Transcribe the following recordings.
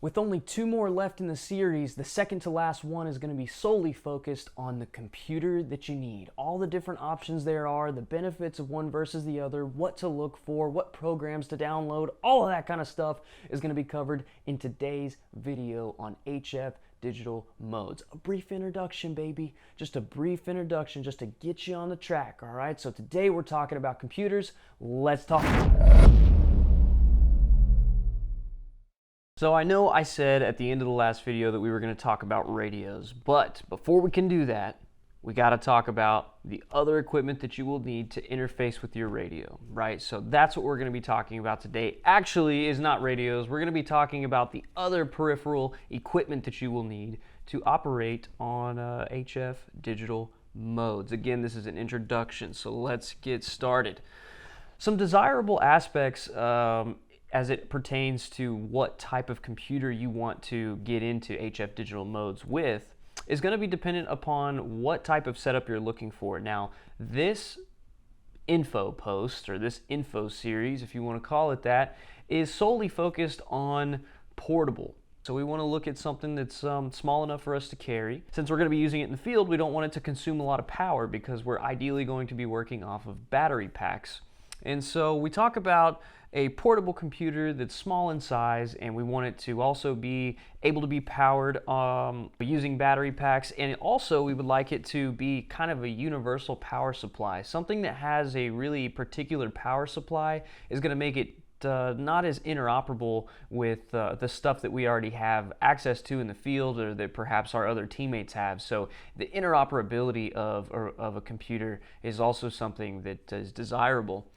With only 2 more left in the series, the second to last one is going to be solely focused on the computer that you need. All the different options there are, the benefits of one versus the other, what to look for, what programs to download, all of that kind of stuff is going to be covered in today's video on HF Digital Modes. A brief introduction, baby. Just a brief introduction just to get you on the track, all right? So today we're talking about computers. Let's talk. So I know I said at the end of the last video that we were going to talk about radios, but before we can do that, we got to talk about the other equipment that you will need to interface with your radio, right? So that's what we're going to be talking about today. Actually, is not radios. We're going to be talking about the other peripheral equipment that you will need to operate on HF Digital Modes. Again, this is an introduction, so let's get started. Some desirable aspects as it pertains to what type of computer you want to get into HF Digital Modes with is going to be dependent upon what type of setup you're looking for. Now, this info post, or this info series, if you want to call it that, is solely focused on portable. So we want to look at something that's small enough for us to carry. Since we're going to be using it in the field, we don't want it to consume a lot of power because we're ideally going to be working off of battery packs. And so we talk about a portable computer that's small in size, and we want it to also be able to be powered using battery packs, and also we would like it to be kind of a universal power supply. Something that has a really particular power supply is going to make it not as interoperable with the stuff that we already have access to in the field or that perhaps our other teammates have. So the interoperability of a computer is also something that is desirable.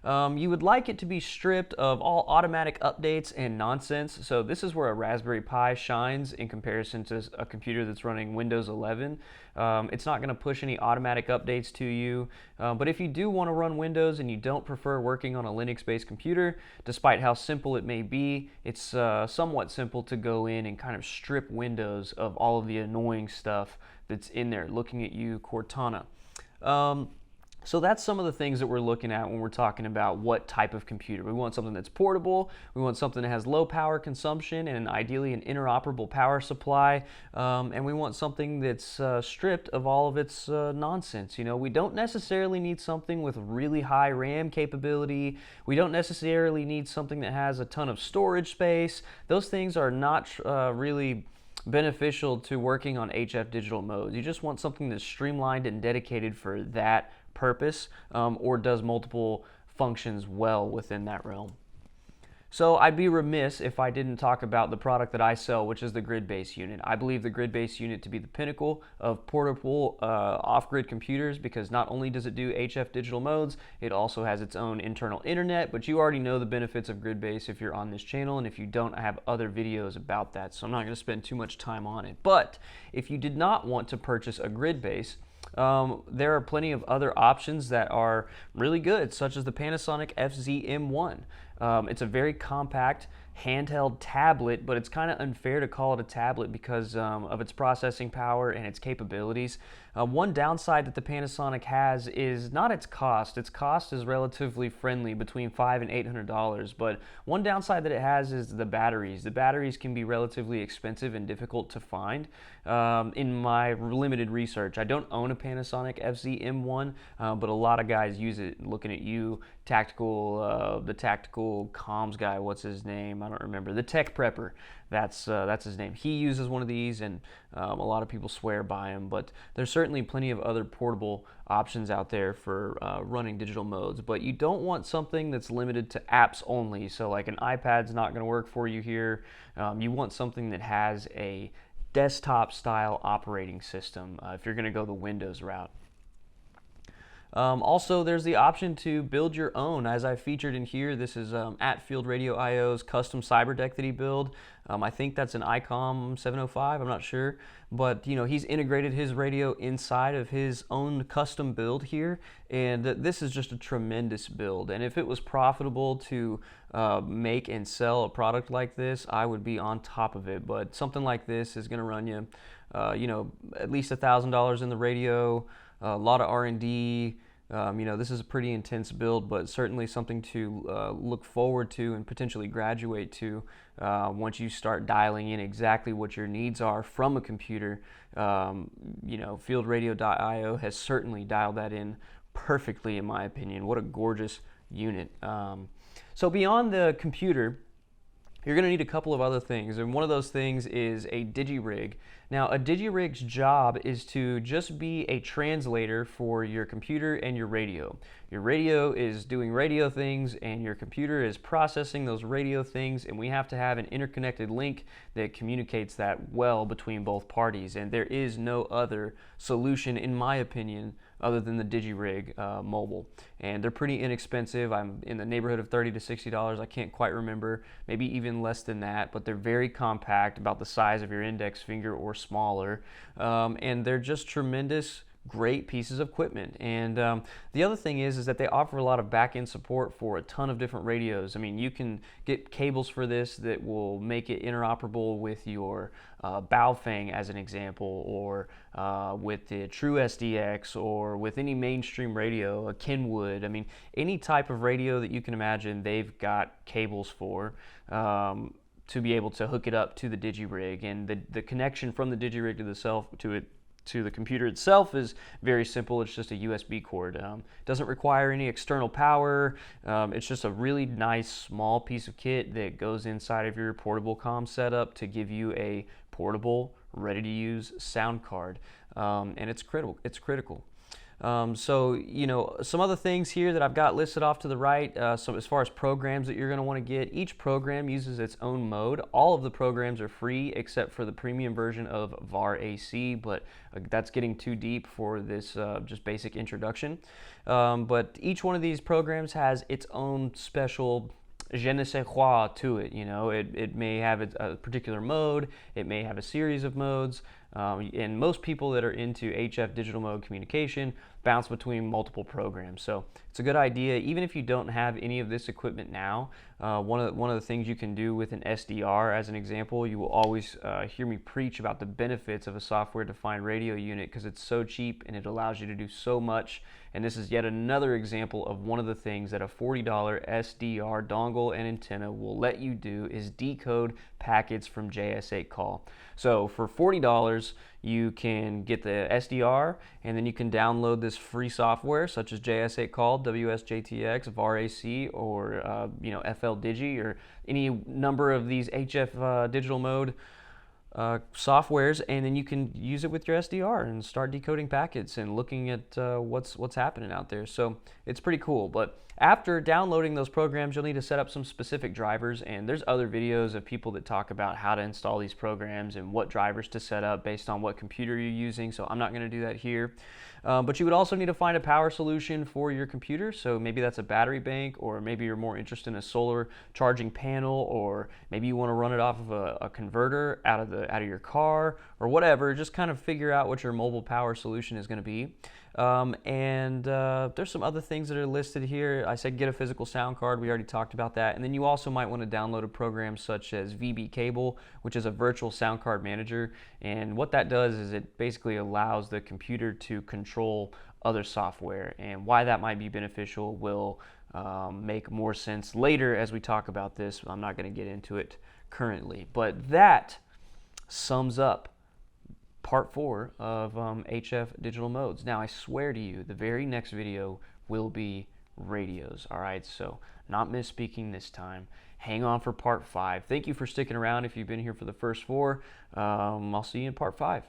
You would like it to be stripped of all automatic updates and nonsense. So this is where a Raspberry Pi shines in comparison to a computer that's running Windows 11. It's not going to push any automatic updates to you. But if you do want to run Windows and you don't prefer working on a Linux-based computer, despite how simple it may be, it's somewhat simple to go in and kind of strip Windows of all of the annoying stuff that's in there, looking at you, Cortana. So that's some of the things that we're looking at when we're talking about what type of computer. We want something that's portable, we want something that has low power consumption and ideally an interoperable power supply, and we want something that's stripped of all of its nonsense. You know, we don't necessarily need something with really high RAM capability. We don't necessarily need something that has a ton of storage space. Those things are not really beneficial to working on HF Digital Modes. You just want something that's streamlined and dedicated for that purpose, or does multiple functions well within that realm. So I'd be remiss if I didn't talk about the product that I sell, which is the Gridbase Unit. I believe the Gridbase Unit to be the pinnacle of portable off-grid computers, because not only does it do HF Digital Modes, it also has its own internal internet, but you already know the benefits of Gridbase if you're on this channel, and if you don't, I have other videos about that, so I'm not going to spend too much time on it. But if you did not want to purchase a Gridbase, there are plenty of other options that are really good, such as the Panasonic FZ-M1. It's a very compact handheld tablet, but it's kind of unfair to call it a tablet because of its processing power and its capabilities. One downside that the Panasonic has is not its cost. Its cost is relatively friendly, between $500 and $800, but one downside that it has is the batteries. The batteries can be relatively expensive and difficult to find. In my limited research, I don't own a Panasonic FZ-M1, but a lot of guys use it. Looking at you, the tactical comms guy, what's his name? I don't remember. The Tech Prepper, that's his name. He uses one of these, and a lot of people swear by him, but there's certainly plenty of other portable options out there for running digital modes. But you don't want something that's limited to apps only. So like an iPad's not going to work for you here. You want something that has a desktop style operating system if you're going to go the Windows route. Also, there's the option to build your own, as I featured in here. This is at Field Radio IO's custom Cyberdeck that he built. I think that's an ICOM 705, I'm not sure, but you know, he's integrated his radio inside of his own custom build here, and this is just a tremendous build. And if it was profitable to make and sell a product like this, I would be on top of it. But something like this is going to run you, you know, at least $1,000 in the radio, a lot of R&D, This is a pretty intense build, but certainly something to look forward to and potentially graduate to once you start dialing in exactly what your needs are from a computer. FieldRadio.io has certainly dialed that in perfectly, in my opinion. What a gorgeous unit. So beyond the computer, you're going to need a couple of other things, and one of those things is a Digirig. Now, a Digirig's job is to just be a translator for your computer and your radio. Your radio is doing radio things, and your computer is processing those radio things, and we have to have an interconnected link that communicates that well between both parties, and there is no other solution, in my opinion, other than the Digirig mobile. And they're pretty inexpensive. I'm in the neighborhood of $30 to $60. I can't quite remember, maybe even less than that, but they're very compact, about the size of your index finger or smaller. And they're just tremendous, great pieces of equipment. And the other thing is that they offer a lot of back-end support for a ton of different radios. I mean, you can get cables for this that will make it interoperable with your Baofeng, as an example, or with the True SDX, or with any mainstream radio, a Kenwood. I mean, any type of radio that you can imagine, they've got cables for. To be able to hook it up to the Digirig, and the connection from the Digirig to the computer itself is very simple. It's just a USB cord. Doesn't require any external power. It's just a really nice small piece of kit that goes inside of your portable comm setup to give you a portable, ready-to-use sound card, and it's critical. Some other things here that I've got listed off to the right. So as far as programs that you're going to want to get, each program uses its own mode. All of the programs are free except for the premium version of VAR AC, but that's getting too deep for this just basic introduction. But each one of these programs has its own special je ne sais quoi to it. It may have a particular mode, it may have a series of modes, and most people that are into HF digital mode communication bounce between multiple programs. So it's a good idea, even if you don't have any of this equipment now. One of the things you can do with an SDR, as an example, you will always hear me preach about the benefits of a software-defined radio unit, because it's so cheap and it allows you to do so much. And this is yet another example of one of the things that a $40 SDR dongle and antenna will let you do, is decode packets from JS8 call. So for $40, you can get the SDR, and then you can download this free software such as JS8 call, WSJTX, VAR AC, or FL Digi, or any number of these HF digital mode softwares, and then you can use it with your SDR and start decoding packets and looking at what's happening out there. So it's pretty cool. But after downloading those programs, you'll need to set up some specific drivers, and there's other videos of people that talk about how to install these programs and what drivers to set up based on what computer you're using, so I'm not going to do that here. But you would also need to find a power solution for your computer, so maybe that's a battery bank, or maybe you're more interested in a solar charging panel, or maybe you want to run it off of a converter out of your car, or whatever. Just kind of figure out what your mobile power solution is going to be. There's some other things that are listed here. I said get a physical sound card. We already talked about that. And then you also might want to download a program such as VB Cable, which is a virtual sound card manager. And what that does is it basically allows the computer to control other software. And why that might be beneficial will make more sense later as we talk about this. I'm not going to get into it currently. But that sums up part 4 of HF digital modes. Now, I swear to you, the very next video will be radios. All right, so not misspeaking this time. Hang on for part 5. Thank you for sticking around if you've been here for the first 4. I'll see you in part 5.